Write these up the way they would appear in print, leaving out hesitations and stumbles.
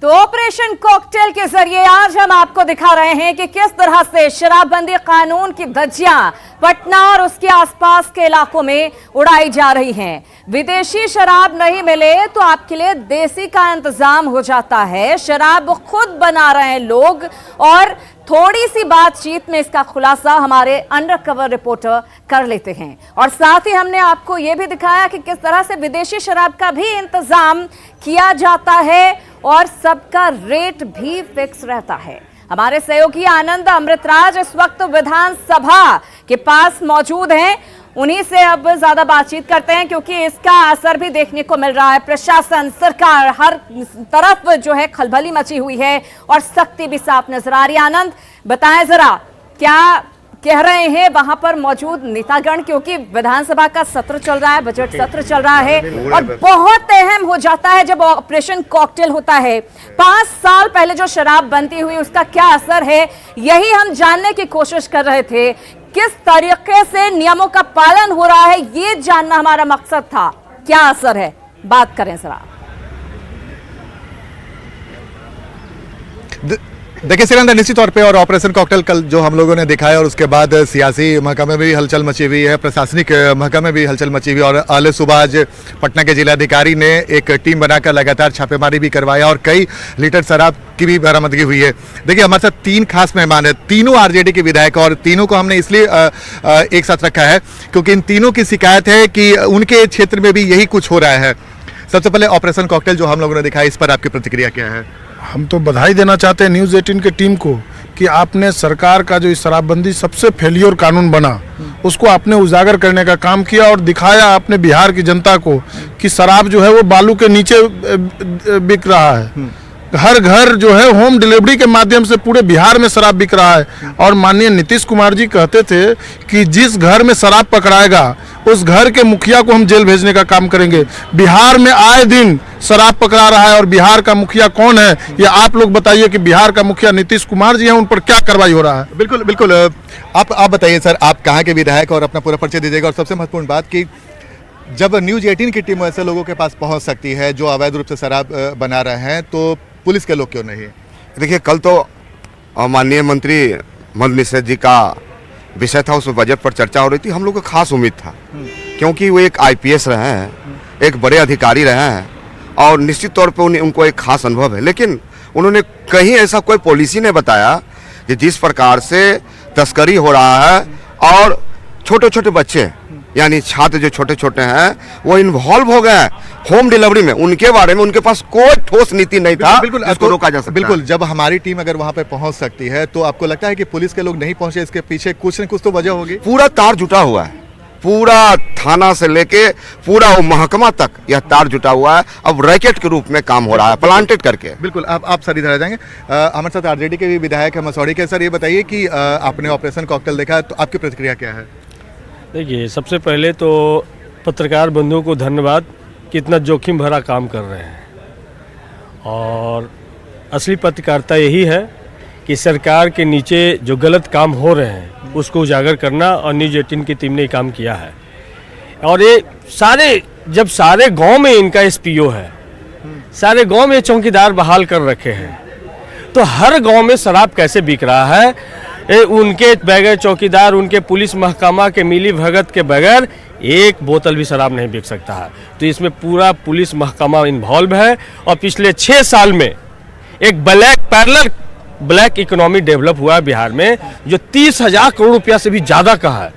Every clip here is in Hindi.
तो ऑपरेशन कॉकटेल के जरिए आज हम आपको दिखा रहे हैं कि किस तरह से शराबबंदी कानून की धज्जियां पटना और उसके आसपास के इलाकों में उड़ाई जा रही हैं। विदेशी शराब नहीं मिले तो आपके लिए देसी का इंतजाम हो जाता है। शराब खुद बना रहे हैं लोग और थोड़ी सी बातचीत में इसका खुलासा हमारे अंडरकवर रिपोर्टर कर लेते हैं। और साथ ही हमने आपको यह भी दिखाया कि किस तरह से विदेशी शराब का भी इंतजाम किया जाता है और सबका रेट भी फिक्स रहता है। हमारे सहयोगी आनंद अमृतराज इस वक्त विधानसभा के पास मौजूद हैं, उन्हीं से अब ज्यादा बातचीत करते हैं क्योंकि इसका असर भी देखने को मिल रहा है। प्रशासन, सरकार, हर तरफ जो है खलबली मची हुई है और सख्ती भी साफ नजर आ रही है। आनंद, बताएं जरा क्या कह रहे हैं वहां पर मौजूद नेतागण, क्योंकि विधानसभा का सत्र चल रहा है, बजट सत्र चल रहा है और बहुत अहम हो जाता है जब ऑपरेशन कॉकटेल होता है। 5 साल पहले जो शराब बनती हुई उसका क्या असर है, यही हम जानने की कोशिश कर रहे थे। किस तरीके से नियमों का पालन हो रहा है ये जानना हमारा मकसद था। क्या असर है, बात करें जरा। देखिए सिरंदर, निश्चित तौर पे और ऑपरेशन कॉकटेल कल जो हम लोगों ने दिखाया और उसके बाद सियासी महकमे में भी हलचल मची हुई है, प्रशासनिक महकमे में भी हलचल मची हुई और आले सुबह आज पटना के जिलाधिकारी ने एक टीम बनाकर लगातार छापेमारी भी करवाया और कई लीटर शराब की भी बरामदगी हुई है। देखिए हमारे साथ 3 खास मेहमान है, तीनों आरजेडी के विधायक, और तीनों को हमने इसलिए एक साथ रखा है क्योंकि इन तीनों की शिकायत है कि उनके क्षेत्र में भी यही कुछ हो रहा है। सबसे पहले ऑपरेशन कॉकटेल जो हम लोगों ने दिखाया, इस पर आपकी प्रतिक्रिया क्या है? हम तो बधाई देना चाहते हैं न्यूज़ 18 के टीम को कि आपने सरकार का जो इस शराबबंदी सबसे फेलियर कानून बना उसको आपने उजागर करने का काम किया और दिखाया आपने बिहार की जनता को कि शराब जो है वो बालू के नीचे बिक रहा है। हर घर जो है होम डिलीवरी के माध्यम से पूरे बिहार में शराब बिक रहा है। और माननीय नीतीश कुमार जी कहते थे कि जिस घर में शराब पकड़ाएगा उस घर के मुखिया को हम जेल भेजने का काम करेंगे। बिहार में आए दिन शराब पकड़ा रहा है और बिहार का मुखिया कौन है ये आप लोग बताइए कि बिहार का मुखिया नीतीश कुमार जी हैं, उन पर क्या कार्रवाई हो रहा है? बिल्कुल बिल्कुल, आप बताइए सर, आप कहाँ के विधायक और अपना पूरा परिचय दीजिएगा। और सबसे महत्वपूर्ण बात कि जब न्यूज़ 18 की टीम ऐसे लोगों के पास पहुँच सकती है जो अवैध रूप से शराब बना रहे हैं, तो पुलिस के लोग क्यों नहीं? देखिए कल तो माननीय मंत्री मद मिश्र जी का विषय था, उस बजट पर चर्चा हो रही थी। हम लोग को खास उम्मीद था क्योंकि वो एक आईपीएस रहे हैं, एक बड़े अधिकारी रहे हैं और निश्चित तौर पे उनको एक खास अनुभव है। लेकिन उन्होंने कहीं ऐसा कोई पॉलिसी नहीं बताया कि जिस प्रकार से तस्करी हो रहा है और छोटे छोटे बच्चे यानी छात्र जो छोटे छोटे हैं वो इन्वॉल्व हो गए होम डिलीवरी में, उनके बारे में उनके पास कोई ठोस नीति नहीं था जिसको रोका जा सकता। बिल्कुल, जब हमारी टीम अगर वहां पे पहुंच सकती है तो आपको लगता है कि पुलिस के लोग नहीं पहुंचे, इसके पीछे कुछ न कुछ तो वजह होगी? पूरा तार जुटा हुआ है, पूरा थाना से लेके पूरा वो महकमा तक यह तार जुटा हुआ है। अब रैकेट के रूप में काम हो रहा है, प्लांटेड करके। बिल्कुल, आप सर इधर आ जाएंगे। हमारे साथ आरजेडी के भी विधायक है मसौड़ी के। सर ये बताइए कि आपने ऑपरेशन कॉकटेल देखा तो आपकी प्रतिक्रिया क्या है? देखिए सबसे पहले तो पत्रकार बंधुओं को धन्यवाद कि इतना जोखिम भरा काम कर रहे हैं। और असली पत्रकारिता यही है कि सरकार के नीचे जो गलत काम हो रहे हैं उसको उजागर करना, और न्यूज़ 18 की टीम ने ये काम किया है। और ये जब सारे गांव में इनका एसपीओ है, सारे गांव में चौकीदार बहाल कर रखे हैं, तो हर गांव में शराब कैसे बिक रहा है उनके बगैर, चौकीदार उनके पुलिस महकमा के मिली भगत के बगैर एक बोतल भी शराब नहीं बिक सकता है। तो इसमें पूरा पुलिस महकमा इन्वॉल्व है। और पिछले 6 साल में एक पैरेलल ब्लैक इकोनॉमी डेवलप हुआ है बिहार में जो 30,000 करोड़ रुपया से भी ज्यादा का है।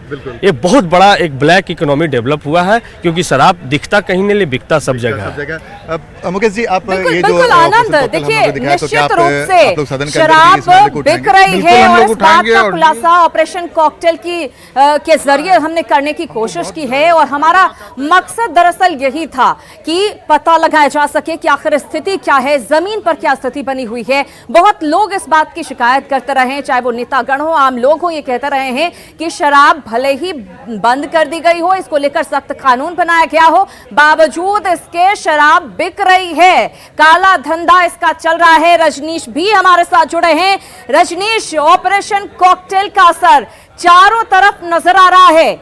ये बहुत बड़ा एक ब्लैक इकोनॉमी डेवलप हुआ है क्योंकि शराब दिखता कहीं नहीं, बिकता सब जगह। अब मुकेश जी, आप ये जो आनंद, देखिए निश्चित रूप से शराब बिक रही है और इस बात का खुलासा ऑपरेशन कॉकटेल के जरिए हमने करने की कोशिश की है। और हमारा मकसद दरअसल यही था कि पता लगाया जा सके कि आखिर स्थिति क्या है, जमीन पर क्या स्थिति बनी हुई है। बहुत लोग इस बात की शिकायत करते रहे, चाहे वो नेतागण हो, आम लोग हो, ये कहते रहे हैं कि शराब भले ही बंद कर दी गई हो, इसको लेकर सख्त कानून बनाया गया हो, बावजूद इसके शराब बिक रही है, काला धंधा इसका चल रहा है। रजनीश भी हमारे साथ जुड़े हैं। रजनीश, ऑपरेशन कॉकटेल का असर चारों तरफ नजर आ रहा है,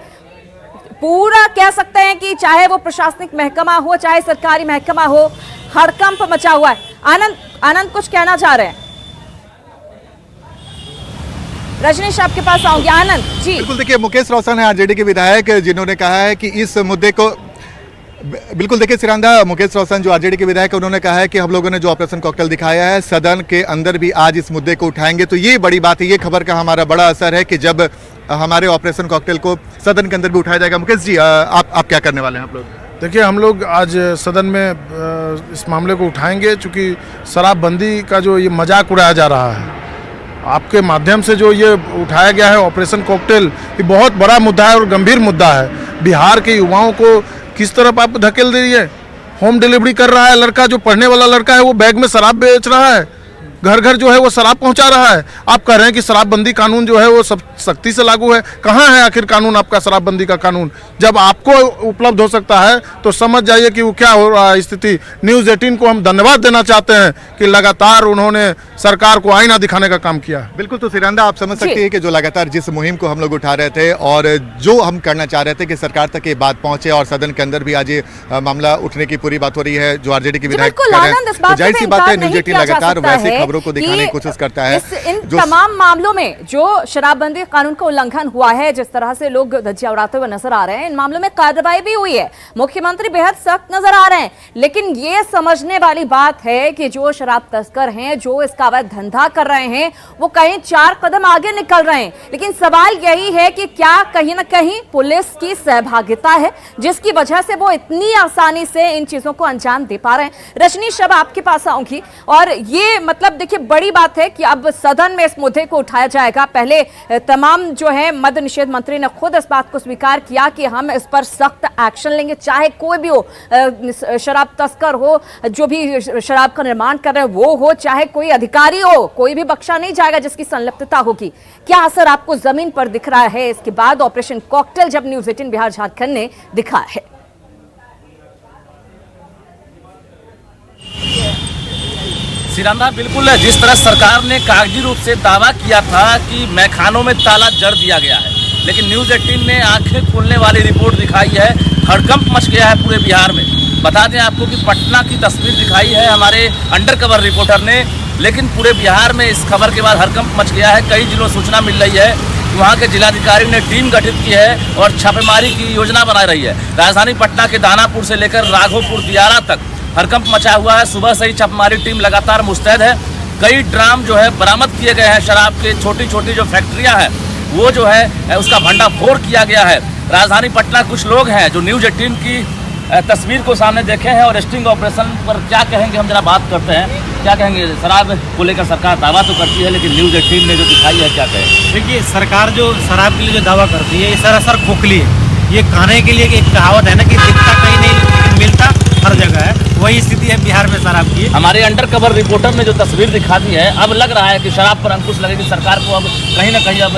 पूरा कह सकते हैं कि चाहे वो प्रशासनिक महकमा हो, चाहे सरकारी महकमा हो, हड़कंप मचा हुआ है। आनंद कुछ कहना चाह रहे हैं? रजनीश आपके पास आऊंगी। आनंद जी। बिल्कुल, देखिए मुकेश रोशन है आरजेडी के विधायक, जिन्होंने कहा है कि इस मुद्दे को बिल्कुल देखिए सिरांदा, मुकेश रोशन जो आरजेडी के विधायक है, उन्होंने कहा है कि हम लोगों ने जो ऑपरेशन कॉकटेल दिखाया है सदन के अंदर भी आज इस मुद्दे को उठाएंगे। तो ये बड़ी बात है, ये खबर का हमारा बड़ा असर है कि जब हमारे ऑपरेशन कॉकटेल को सदन के अंदर भी उठाया जाएगा। मुकेश जी, आप क्या करने वाले हैं आप लोग? देखिए, हम लोग आज सदन में इस मामले को उठाएंगे, चूँकि शराबबंदी का जो ये मजाक उड़ाया जा रहा है, आपके माध्यम से जो ये उठाया गया है ऑपरेशन कॉकटेल, ये बहुत बड़ा मुद्दा है और गंभीर मुद्दा है। बिहार के युवाओं को किस तरफ आप धकेल दे रही है? होम डिलीवरी कर रहा है लड़का, जो पढ़ने वाला लड़का है वो बैग में शराब बेच रहा है, घर घर जो है वो शराब पहुंचा रहा है। आप कह रहे हैं कि शराबबंदी कानून जो है वो सब सख्ती से लागू है। कहाँ है आखिर कानून आपका, शराबबंदी का कानून? जब आपको उपलब्ध हो सकता है तो समझ जाइए कि वो क्या हो रहा है स्थिति। न्यूज़ 18 को हम धन्यवाद देना चाहते हैं कि लगातार उन्होंने सरकार को आईना दिखाने का काम किया। बिल्कुल, तो सिरांदा आप समझ सकते हैं कि जो लगातार जिस मुहिम को हम लोग उठा रहे थे और जो हम करना चाह रहे थे कि सरकार तक ये बात पहुंचे और सदन के अंदर भी आज ये मामला उठने की पूरी बात हो रही है, जो आरजेडी के विधायक कर रहे हैं। तो जाहिर सी बात है, न्यूज़ 18 लगातार वैसी खबरों को दिखाने की कोशिश करता है। इन तमाम मामलों में जो शराबबंदी कानून का उल्लंघन हुआ है, जिस तरह से लोग धज्जियां उड़ाते हुए नजर आ रहे हैं, इन मामलों में कार्रवाई भी हुई है। मुख्यमंत्री बेहद सख्त नजर आ रहे हैं, लेकिन ये समझने वाली बात है कि जो शराब तस्कर हैं, जो इसका अवैध धंधा कर रहे हैं, वो कहीं 4 कदम आगे निकल रहे हैं। लेकिन सवाल यही है कि क्या कहीं ना कहीं पुलिस की सहभागिता है जिसकी वजह से वो इतनी आसानी से इन चीजों को अंजाम दे पा रहे हैं? रजनीश, अब आपके पास आऊंगी। और ये मतलब देखिए बड़ी बात है कि अब सदन में इस मुद्दे को उठाया जाएगा। पहले तमाम जो है मद्य निषेध मंत्री ने खुद इस बात को स्वीकार किया कि हम इस पर सख्त एक्शन लेंगे, चाहे कोई भी हो, शराब तस्कर हो, जो भी शराब का निर्माण कर रहे हैं वो हो, चाहे कोई अधिकारी हो, कोई भी बख्शा नहीं जाएगा जिसकी संलिप्तता होगी। क्या असर आपको जमीन पर दिख रहा है इसके बाद ऑपरेशन कॉकटेल जब न्यूज़ 18 बिहार झारखंड ने दिखाया है? सिरांदा, बिल्कुल जिस तरह सरकार ने कागजी रूप से दावा किया था कि मैखानों में ताला जड़ दिया गया है, लेकिन न्यूज़ 18 ने आंखें खोलने वाली रिपोर्ट दिखाई है। हड़कंप मच गया है पूरे बिहार में। बता दें आपको कि पटना की तस्वीर दिखाई है हमारे अंडरकवर रिपोर्टर ने, लेकिन पूरे बिहार में इस खबर के बाद हड़कंप मच गया है। कई जिलों सूचना मिल रही है कि वहाँ के जिलाधिकारी ने टीम गठित की है और छापेमारी की योजना बना रही है। राजधानी पटना के दानापुर से लेकर राघोपुर दियारा तक हड़कंप मचा हुआ है। सुबह से ही छापेमारी टीम लगातार मुस्तैद है। कई ड्राम जो है बरामद किए गए हैं। शराब के छोटी छोटी जो फैक्ट्रियां हैं वो जो है उसका भंडाफोड़ किया गया है। राजधानी पटना कुछ लोग हैं जो न्यूज़ 18 की तस्वीर को सामने देखे हैं और स्टिंग ऑपरेशन पर क्या कहेंगे, हम जरा बात करते हैं। क्या कहेंगे? शराब को लेकर सरकार दावा तो करती है, लेकिन न्यूज़ 18 ने जो दिखाई है, क्या कहें? देखिए, सरकार जो शराब के लिए जो दावा करती है ये सरासर खोखली है। ये कहने के लिए एक कहावत है ना कि दिखता कहीं नहीं मिलता हर जगह है, वही स्थिति है बिहार में शराब की। हमारे अंडरकवर रिपोर्टर ने जो तस्वीर दिखा दी है, अब लग रहा है कि शराब पर अंकुश लगेगी सरकार को। अब कहीं ना कहीं अब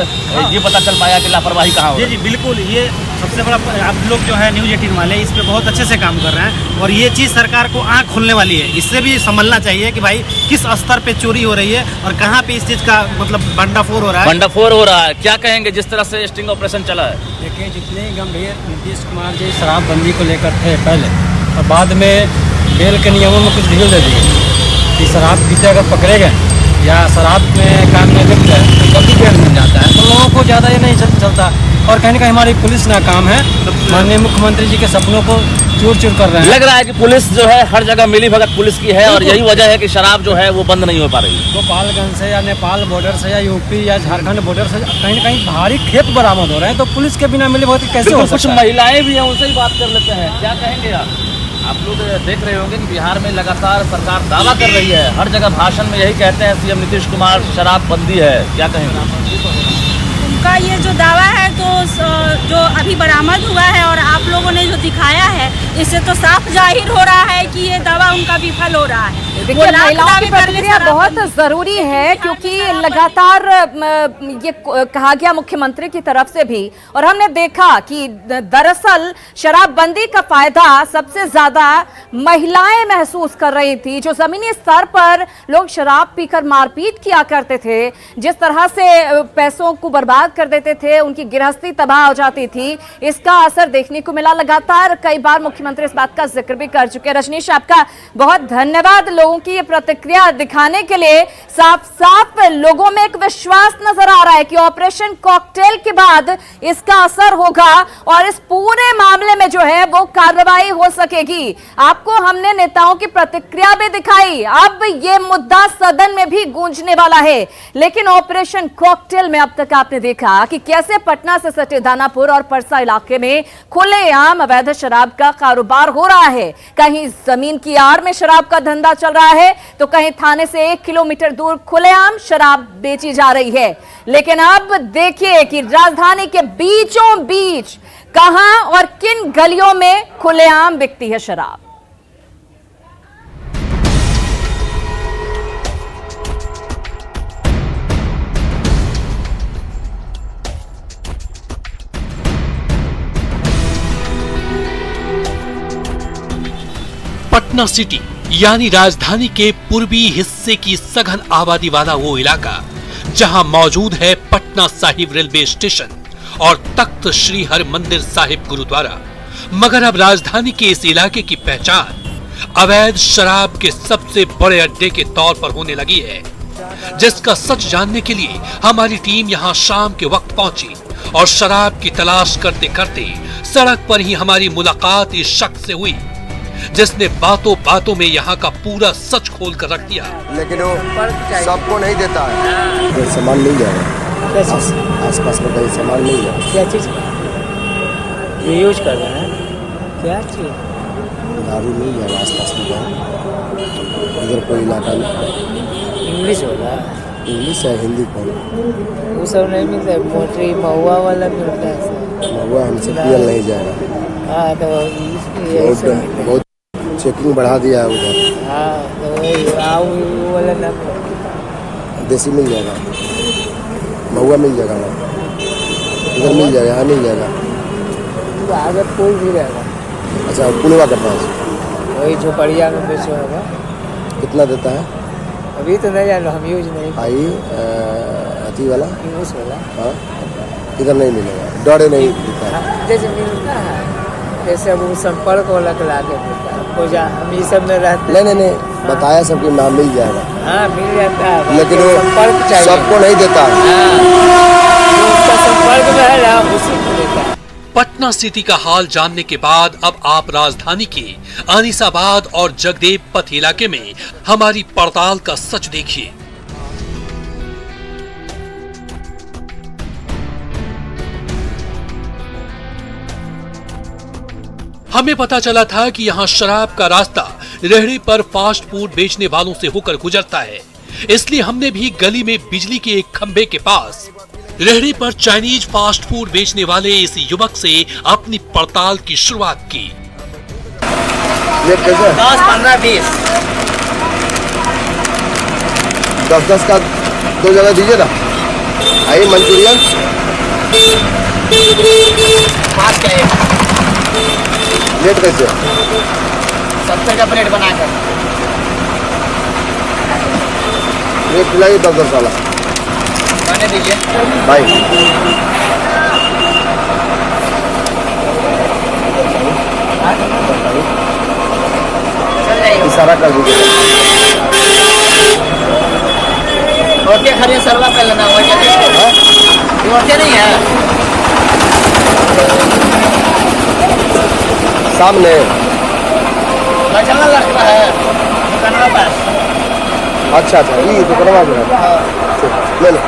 ये पता चल पाया कि लापरवाही कहाँ हो। जी बिल्कुल, ये सबसे बड़ा आप लोग जो है न्यूज़ 18 वाले इस पर बहुत अच्छे से काम कर रहे हैं और ये चीज़ सरकार को आँख खोलने वाली है। इससे भी समझना चाहिए कि भाई किस स्तर पे चोरी हो रही है और कहाँ पे इस चीज़ का मतलब भंडाफोड़ हो रहा है। भंडाफोड़ हो रहा है, क्या कहेंगे जिस तरह से स्टिंग ऑपरेशन चला है? देखिए, जितने गंभीर नीतीश कुमार जी शराबबंदी को लेकर थे पहले, और बाद में बेल के नियमों में कुछ ढील दे दी कि शराब पीते अगर पकड़े गए या शराब में काम में लिप्त है तो कभी बेल मिल जाता है, तो लोगों को ज़्यादा ये नहीं चलता। और कहीं ना कहीं हमारी पुलिस नाकाम है, माननीय मुख्यमंत्री जी के सपनों को चूर चूर कर रहे हैं। लग रहा है कि पुलिस जो है हर जगह मिली भगत पुलिस की है और यही वजह है कि शराब जो है वो बंद नहीं हो पा रही। गोपालगंज से या नेपाल बॉर्डर से या यूपी या झारखंड बॉर्डर से कहीं ना कहीं भारी खेत बरामद हो रहे हैं, तो पुलिस के बिना मिली भगत कैसे हो सकता है? कुछ महिलाएं भी हैं, उनसे ही बात कर लेते हैं। क्या कहेंगे आप लोग देख रहे होंगे कि बिहार में लगातार सरकार दावा कर रही है, हर जगह भाषण में यही कहते हैं सीएम नीतीश कुमार शराबबंदी है, क्या कहेंगे? उनका ये जो दावा है तो जो अभी बरामद हुआ है और आप लोगों ने जो दिखाया है, इससे तो साफ जाहिर हो रहा है कि ये दावा उनका विफल हो रहा है। देखिए, महिलाओं की प्रतिक्रिया बहुत जरूरी है क्योंकि लगातार ये कहा गया मुख्यमंत्री की तरफ से भी, और हमने देखा कि दरअसल शराबबंदी का फायदा सबसे ज्यादा महिलाएं महसूस कर रही थी। जो जमीनी स्तर पर लोग शराब पीकर मारपीट किया करते थे, जिस तरह से पैसों को बर्बाद कर देते थे, उनकी गृहस्थी स्थिति तबाह हो जाती थी, इसका असर देखने को मिला। लगातार कई बार मुख्यमंत्री इस बात का जिक्र भी कर चुके हैं। रजनीश, आपका बहुत धन्यवाद लोगों की ये प्रतिक्रिया दिखाने के लिए। साफ साफ लोगों में एक विश्वास नजर आ रहा है कि ऑपरेशन कॉकटेल के बाद इसका असर होगा और इस पूरे मामले में जो है वो कार्रवाई हो सकेगी। आपको हमने नेताओं की प्रतिक्रिया भी दिखाई, अब ये मुद्दा सदन में भी गूंजने वाला है। लेकिन ऑपरेशन कॉकटेल में अब तक आपने देखा कि कैसे पटना से सटे दानापुर और परसा इलाके में खुलेआम अवैध शराब का कारोबार हो रहा है। कहीं जमीन की आड़ में शराब का धंधा चल रहा है तो कहीं थाने से 1 किलोमीटर दूर खुलेआम शराब बेची जा रही है। लेकिन अब देखिए कि राजधानी के बीचों बीच कहां और किन गलियों में खुलेआम बिकती है शराब। पटना सिटी यानी राजधानी के पूर्वी हिस्से की सघन आबादी वाला वो इलाका जहां मौजूद है पटना साहिब रेलवे स्टेशन और तख्त श्री हरमंदिर साहिब गुरुद्वारा। मगर अब राजधानी के इस इलाके की पहचान अवैध शराब के सबसे बड़े अड्डे के तौर पर होने लगी है, जिसका सच जानने के लिए हमारी टीम यहां शाम के वक्त पहुंची और शराब की तलाश करते करते सड़क पर ही हमारी मुलाकात इस शख्स से हुई जिसने बातों बातों में यहाँ का पूरा सच खोल कर रख दिया। लेकिन वो सबको नहीं देता है। सामान मिल जाएगा, आस पास में कहीं सामान मिल जाएगा। क्या चीज़ यूज कर रहे हैं? क्या चीज़? दारू मिल जाएगा आस पास में। इधर कोई इलाका में इंग्लिश होगा, इंग्लिश है हिंदी कौन? वो सब नहीं मिलता है। मोटरी महुआ वाला मिलता है। महुआ हमसे पियल नहीं जाएगा। हाँ तो बहुत चेकिंग बढ़ा दिया है उधर। हाँ तो वही वो वाला ना देसी मिल जाएगा, महुआ मिल जाएगा ना, इधर मिल जाएगा, यहाँ मिल जाएगा। आगे पुल भी रहेगा। अच्छा पुलवा के पास वही झोपड़िया में बेचो होगा। कितना देता है? अभी तो नहीं जानो, हम यूज नहीं। आई अति वाला इंग्लिश वाला हाँ इधर नहीं मिलेगा, डरे नहीं देता है। हाँ, जैसे मिलता है जैसे वो संपर्क वाला के लाके मिलता है। को जा हम ये सब में रहते नहीं बताया सबके नाम मिल जाएगा। हाँ मिल जाता है, लेकिन वो संपर्क चाहिए, सबको नहीं देता है। उसका संपर्क में है ना उसी को देता है। पटना सिटी का हाल जानने के बाद अब आप राजधानी के अनीसाबाद और जगदेव पथ इलाके में हमारी पड़ताल का सच देखिए। हमें पता चला था कि यहाँ शराब का रास्ता रेहड़ी पर फास्ट फूड बेचने वालों से होकर गुजरता है, इसलिए हमने भी गली में बिजली के एक खंभे के पास रेहड़ी पर चाइनीज फास्ट फूड बेचने वाले इस युवक से अपनी पड़ताल की शुरुआत की। 10, 15, 20 10 का 2 जगह दीजिए ना। आइए मंचूरियन 5 का 1 प्लेट कैसे? 70 का प्लेट बना कर प्लेट खिलाइए 10 वाला बने दीजिए भाई। चल जाइए, इशारा कर दीजिए। रोटी खरीद सरवा कर लेना। रोटी नहीं है सामने बचना लगता है दुकानवा पास। अच्छा ये दुकानवा जो है ले लो।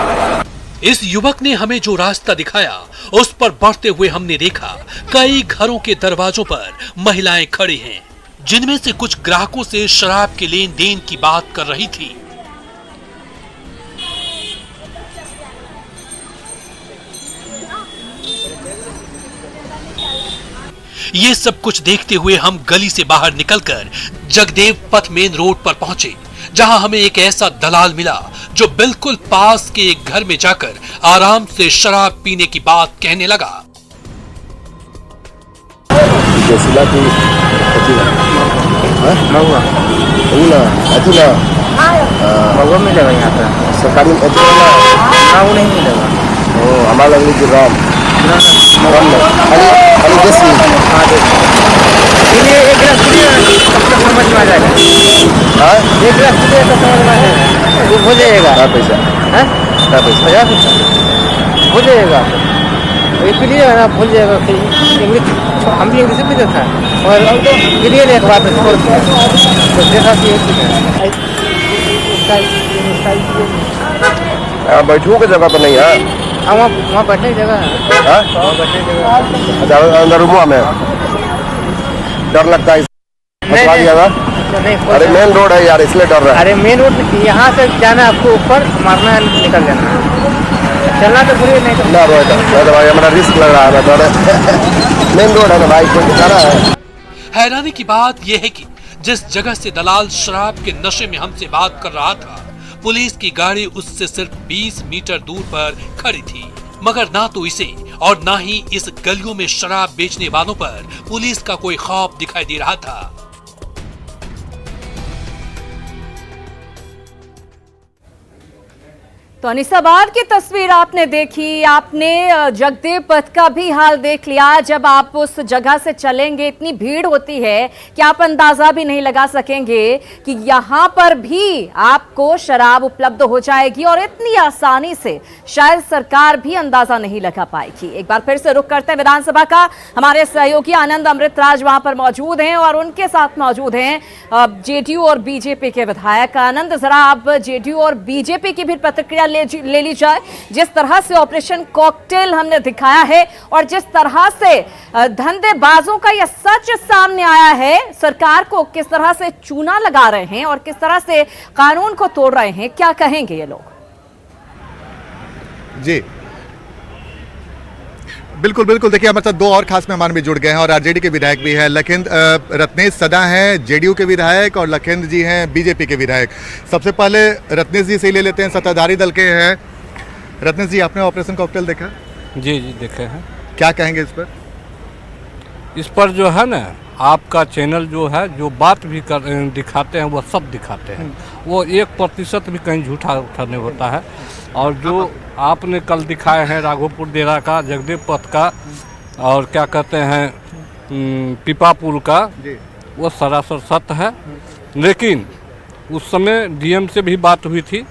इस युवक ने हमें जो रास्ता दिखाया उस पर बढ़ते हुए हमने देखा कई घरों के दरवाजों पर महिलाएं खड़ी हैं, जिनमें से कुछ ग्राहकों से शराब के लेन देन की बात कर रही थी। ये सब कुछ देखते हुए हम गली से बाहर निकलकर जगदेव पथ मेन रोड पर पहुंचे, जहां हमें एक ऐसा दलाल मिला जो बिल्कुल पास के एक घर में जाकर आराम से शराब पीने की बात कहने लगा। सरकारी वो नहीं मिलेगा। हमारा राम खाली 10 मिनट। चलिए एक गिलास पीजिए तब तक समझ में आ जाएगा। हाँ एक गिलास पीजिए तो समझ में आ जाएगा, वो हो जाएगा। क्या पैसा? हैं? क्या पैसा? 50 पैसा हो जाएगा। ये पी लीजिएगा ना, भूल जाएगा। इंग्लिश हम भी इंग्लिश पीते थे और अब तो पीलिए एक बार में छोड़ दिया तो देखा कि बैठने की जगह पर नहीं है। हाँ वहाँ बैठने की जगह है। हाँ? वहाँ बैठने की जगह है। अंदर रूम में डर लगता है। नहीं, बता दिया था। नहीं, अरे मेन रोड है यार, इसलिए डर रहा है। अरे मेन रोड यहाँ से जाना है आपको, ऊपर मारना है, निकल जाना है। चलना तो पूरी नहीं ना तो भाई हमारा रिस्क लग रहा है ना थोड़ा। मेन रोड है ना भाई, कोई दिखा रहा है। हैरानी की बात यह है कि जिस जगह से दलाल शराब के नशे में हमसे बात कर रहा था, पुलिस की गाड़ी उससे सिर्फ 20 मीटर दूर पर खड़ी थी, मगर ना तो इसे और ना ही इस गलियों में शराब बेचने वालों पर पुलिस का कोई खौफ दिखाई दे रहा था। तो अनिसाबाद की तस्वीर आपने देखी, आपने जगदेव पथ का भी हाल देख लिया। जब आप उस जगह से चलेंगे इतनी भीड़ होती है कि आप अंदाजा भी नहीं लगा सकेंगे कि यहाँ पर भी आपको शराब उपलब्ध हो जाएगी और इतनी आसानी से शायद सरकार भी अंदाजा नहीं लगा पाएगी। एक बार फिर से रुख करते हैं विधानसभा का। हमारे सहयोगी आनंद अमृतराज वहां पर मौजूद हैं और उनके साथ मौजूद हैं जेडीयू और बीजेपी के विधायक। आनंद, जरा आप जेडीयू और बीजेपी की भी प्रतिक्रिया ले ली जाए। जिस तरह से ऑपरेशन कॉकटेल हमने दिखाया है और जिस तरह से धंधेबाजों का यह सच सामने आया है, सरकार को किस तरह से चूना लगा रहे हैं और किस तरह से कानून को तोड़ रहे हैं, क्या कहेंगे ये लोग? जी बिल्कुल बिल्कुल। देखिए हमारे साथ दो और खास मेहमान भी जुड़ गए हैं और आरजेडी के विधायक भी हैं। लखिंद्र रत्नेश सदा हैं जेडीयू के विधायक और लखिंद्र जी हैं बीजेपी के विधायक। सबसे पहले रत्नेश जी से ही ले लेते हैं, सत्ताधारी दल के हैं। रत्नेश जी, आपने ऑपरेशन कॉकटेल देखा? जी देखे हैं। क्या कहेंगे इस पर? इस पर जो है ना, आपका चैनल जो है जो बात भी दिखाते हैं वो सब दिखाते हैं, वो 1% भी कहीं झूठा नहीं होता है। और जो आपने कल दिखाए हैं राघोपुर डेरा का, जगदेव पथ का और क्या कहते हैं पीपापुर का, वो सरासर सत्य है। लेकिन उस समय डीएम से भी बात हुई थी,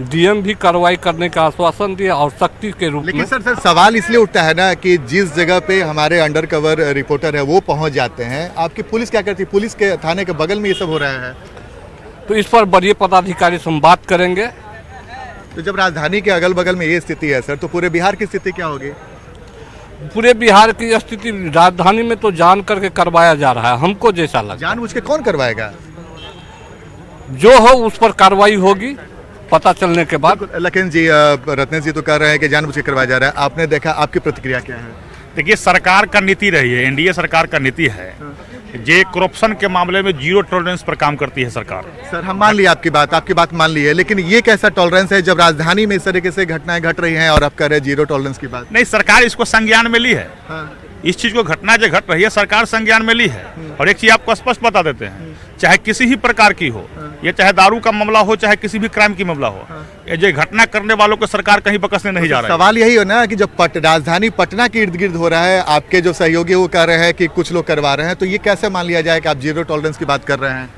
डीएम भी कार्रवाई करने का आश्वासन दिया और सख्ती के रूप में। लेकिन सर सवाल इसलिए उठता है ना कि जिस जगह पे हमारे अंडर कवर रिपोर्टर है वो पहुंच जाते हैं, आपकी पुलिस क्या करती है? पुलिस के थाने के बगल में ये सब हो रहा है। तो इस पर बड़े पदाधिकारी से हम बात करेंगे। तो जब राजधानी के अगल बगल में ये स्थिति है सर, तो पूरे बिहार की स्थिति क्या होगी? पूरे बिहार की स्थिति राजधानी में तो जान करके करवाया जा रहा है, हमको जैसा लगा। जानबूझ के कौन करवाएगा? जो हो उस पर कार्रवाई होगी पता चलने के बाद। लखन जी, रत्नेश जी तो कह रहे हैं कि जानबूझ के करवाया जा रहा है, आपने देखा, आपकी प्रतिक्रिया क्या है? देखिए, सरकार का नीति रही है, एनडीए सरकार का नीति है, ये करप्शन के मामले में 0 टॉलरेंस पर काम करती है सरकार। सर हम मान लिया आपकी बात मान ली है, लेकिन ये कैसा टॉलरेंस है जब राजधानी में इस तरीके से घटनाएं घट रही हैं और आप कह रहे हैं 0 टॉलरेंस की बात? नहीं, सरकार इसको संज्ञान में ली है। हाँ। इस चीज को घटना जो घट रही है सरकार संज्ञान में ली है। और एक चीज आपको स्पष्ट बता देते हैं, चाहे किसी भी प्रकार की हो, ये चाहे दारू का मामला हो, चाहे किसी भी क्राइम की मामला हो, ये जो घटना करने वालों को सरकार कहीं बकसने नहीं जा रहा है। सवाल यही हो ना कि जब राजधानी पटना के इर्द गिर्द हो रहा है, आपके जो सहयोगी वो कह रहे हैं कि कुछ लोग करवा रहे हैं, तो ये कैसे मान लिया जाए कि आप 0 टॉलरेंस की बात कर रहे हैं?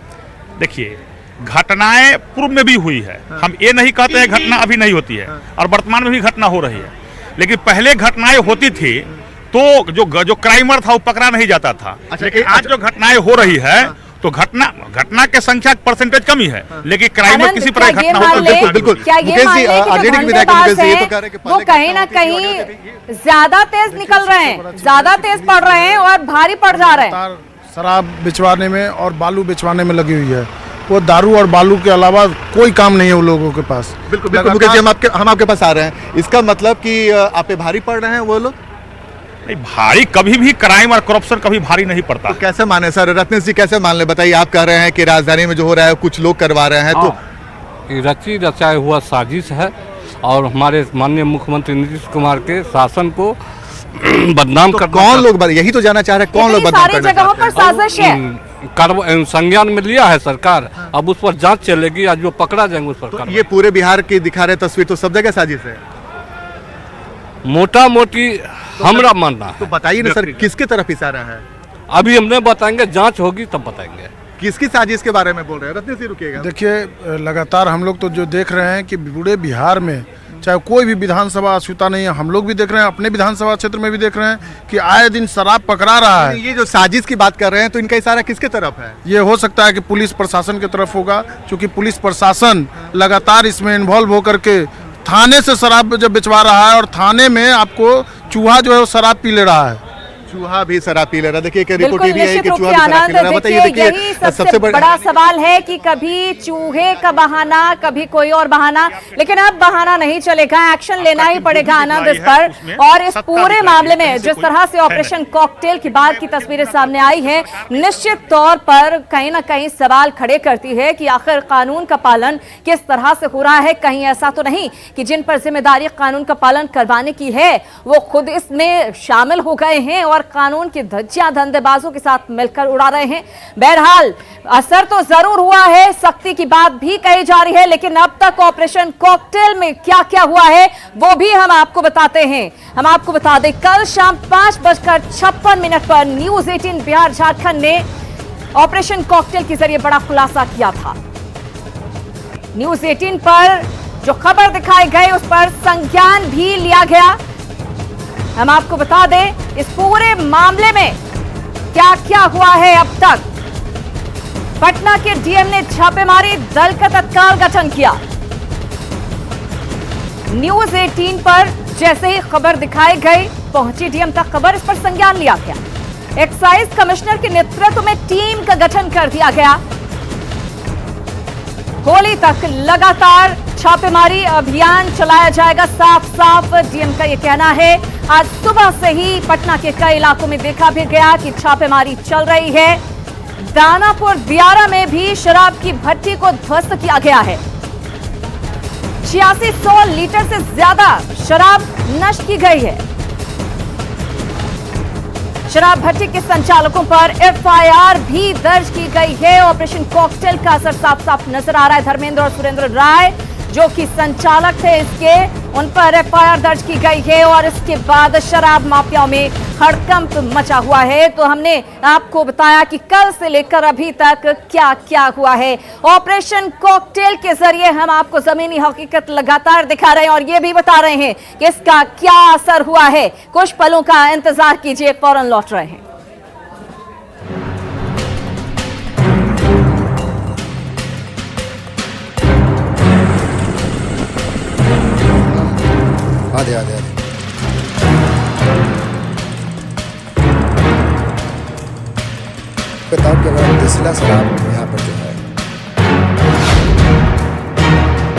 देखिए, घटनाएं पूर्व में भी हुई है, हम ये नहीं कहते हैं घटना अभी नहीं होती है, और वर्तमान में भी घटना हो रही है। लेकिन पहले घटनाएं होती थी तो जो क्राइमर था वो पकड़ा नहीं जाता था। लेकिन आज जो घटनाएं हो रही है तो घटना के संख्या परसेंटेज कमी है, लेकिन क्राइमर किसी प्रकार घटना बिल्कुल बिल्कुल। क्या ये मान लें कि जो धंधेबाज हैं वो कहीं ना कहीं ज्यादा तेज निकल रहे हैं, ज्यादा तेज पड़ रहे हैं और भारी पड़ जा रहे हैं? शराब बिचवाने में और बालू बिचवाने में लगी हुई है, वो दारू और बालू के अलावा कोई काम नहीं है उन लोगों के पास। बिल्कुल बिल्कुल मुकेश जी, हम आपके पास आ रहे हैं, इसका मतलब कि आप पे भारी पड़ रहे हैं वो लोग? नहीं, भारी कभी भी क्राइम और करप्शन कभी भारी नहीं पड़ता। तो कैसे माने सर? रत्नेश जी कैसे मान ले, बताइए। आप कह रहे हैं कि राजधानी में जो हो रहा है कुछ लोग करवा रहे हैं, तो रची रचाया हुआ साजिश है और हमारे माननीय मुख्यमंत्री नीतीश कुमार के शासन को बदनाम कर। कौन लोग, यही तो जानना चाह रहे हैं, कौन लोग बदनाम करना जगहों पर साजिश है? संज्ञान में लिया है सरकार, अब उस पर जांच चलेगी, आज जो पकड़ा जाएंगे उस पर। ये पूरे बिहार की दिखा रहे तस्वीर तो सब जगह साजिश है। मोटा मोटी हमरा मानना है। तो बताइए ना सर, किसके तरफ इशारा है? अभी हमने बताएंगे, जांच होगी तब बताएंगे। किसकी साजिश के बारे में बोल रहे हैं? रत्न से रुकिएगा। देखिए, लगातार हम लोग तो जो देख रहे हैं कि पूरे बिहार में चाहे कोई भी विधानसभा अछूता नहीं है, हम लोग भी देख रहे हैं, अपने विधानसभा क्षेत्र में भी देख रहे हैं कि आए दिन शराब पकड़ा रहा है। ये जो साजिश की बात कर रहे हैं, तो इनका इशारा किसके तरफ है? ये हो सकता है कि पुलिस प्रशासन की तरफ होगा, क्योंकि पुलिस प्रशासन लगातार इसमें इन्वॉल्व होकर के थाने से शराब जब बेचवा रहा है, और थाने में आपको चूहा जो है वो शराब पी ले रहा है। चूहा भी शराब पी ले रहा है। देखिए एक बिल्कुल रिपोर्ट ये भी है निश्चित कि रूप चूहा से भी शराब पी ले रहा है। आनंद, बताइए, देखिए यही सबसे बड़ा सवाल है कि कभी चूहे का बहाना, कभी कोई और बहाना, लेकिन अब बहाना नहीं चलेगा, एक्शन लेना ही पड़ेगा आनंद इस पर। और इस पूरे मामले में जिस तरह से ऑपरेशन कॉकटेल की बाद की तस्वीरें सामने आई हैं, निश्चित तौर पर कहीं ना कहीं सवाल खड़े करती है कि आखिर कानून का पालन किस तरह से हो रहा है। कहीं ऐसा तो नहीं कि जिन पर जिम्मेदारी कानून का पालन करवाने की है वो खुद इसमें शामिल हो गए हैं और कानून की धज्जियां धंधेबाजों के साथ मिलकर उड़ा रहे हैं। बहरहाल असर तो जरूर हुआ है, सख्ती की बात भी कही जा रही है, लेकिन अब तक ऑपरेशन कॉकटेल में क्या क्या हुआ है वो भी हम आपको बताते हैं। हम आपको बता दें, कल शाम 5:56 पर न्यूज 18 बिहार झारखंड ने ऑपरेशन कॉकटेल के जरिए बड़ा खुलासा किया था। न्यूज 18 पर जो खबर दिखाई गई उस पर संज्ञान भी लिया गया। हम आपको बता दें इस पूरे मामले में क्या क्या हुआ है अब तक। पटना के डीएम ने छापेमारी दल का तत्काल गठन किया। न्यूज 18 पर जैसे ही खबर दिखाई गई पहुंची डीएम तक खबर, इस पर संज्ञान लिया गया। एक्साइज कमिश्नर के नेतृत्व में टीम का गठन कर दिया गया। होली तक लगातार छापेमारी अभियान चलाया जाएगा, साफ साफ डीएम का यह कहना है। आज सुबह से ही पटना के कई इलाकों में देखा भी गया कि छापेमारी चल रही है। दानापुर दियारा में भी शराब की भट्टी को ध्वस्त किया गया है। 8600 लीटर से ज्यादा शराब नष्ट की गई है। शराब भट्टी के संचालकों पर एफआईआर भी दर्ज की गई है। ऑपरेशन कॉकटेल का असर साफ साफ नजर आ रहा है। धर्मेंद्र और सुरेंद्र राय जो कि संचालक थे इसके, उन पर एफआईआर दर्ज की गई है और इसके बाद शराब माफियाओं में हड़कंप मचा हुआ है। तो हमने आपको बताया कि कल से लेकर अभी तक क्या क्या हुआ है। ऑपरेशन कॉकटेल के जरिए हम आपको जमीनी हकीकत लगातार दिखा रहे हैं और ये भी बता रहे हैं कि इसका क्या असर हुआ है। कुछ पलों का इंतजार कीजिए, फौरन लौट रहे हैं। आधे आधे आधे बताओ कि अगर देसीला शराब